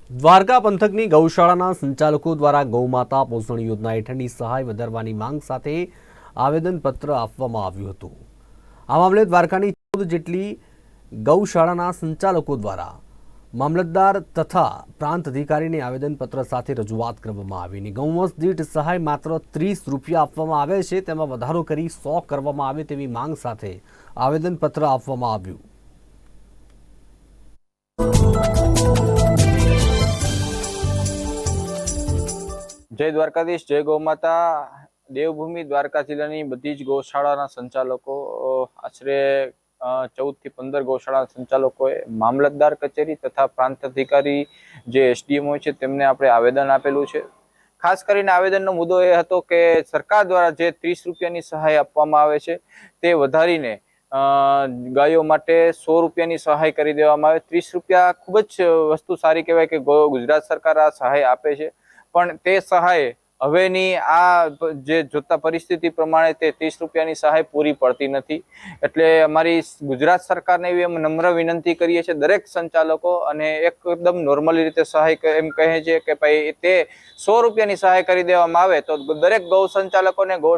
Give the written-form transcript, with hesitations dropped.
દ્વારકા પંથકની ગૌશાળાના સંચાલકો દ્વારા ગૌમાતા પોષણ યોજના હેઠળની સહાય વધારવાની માંગ સાથે આવેદનપત્ર આપવામાં આવ્યું હતું। આ મામલે દ્વારકાની 14 જેટલી ગૌશાળાના સંચાલકો દ્વારા મામલતદાર તથા પ્રાંત અધિકારીને આવેદનપત્ર સાથે રજૂઆત કરવામાં આવી। ગૌવંશ દીઠ સહાય માત્ર 30 રૂપિયા આપવામાં આવે છે, તેમાં વધારો કરી 100 કરવામાં આવે તેવી માંગ સાથે આવેદનપત્ર આપવામાં આવ્યું। जय द्वारकाधीश, जय गौ माता। देवभूमि द्वारका जिल्लाની બધી જ ગૌશાળાના સંચાલકો આશરે 14 થી 15 ગૌશાળા સંચાલકોએ મામલતદાર કચેરી તથા પ્રાંત અધિકારી જે એસડીએમ હોય છે તેમને આપણે આવેદન આપેલું છે। ખાસ કરીને આવેદનનો મુદ્દો એ હતો કે સરકાર દ્વારા જે 30 રૂપિયાની સહાય આપવામાં આવે છે તે વધારીને ગાયો માટે 100 રૂપિયાની સહાય કરી દેવામાં આવે। 30 રૂપિયા ખૂબ જ વસ્તુ સારી કહેવાય કે ગુજરાત સરકાર આ સહાય આપે છે, પણ તે સહાય હવેની આ જે જોતા પરિસ્થિતિ પ્રમાણે તે 30 રૂપિયાની સહાય પૂરી પડતી નથી। એટલે અમારી ગુજરાત સરકારને એવી અમે નમ્ર વિનંતી કરીએ છીએ દરેક સંચાલકો, અને એકદમ નોર્મલી રીતે સહાય એમ કહે છે કે ભાઈ તે 100 રૂપિયાની સહાય કરી દેવામાં આવે તો દરેક ગૌ સંચાલકોને ગૌ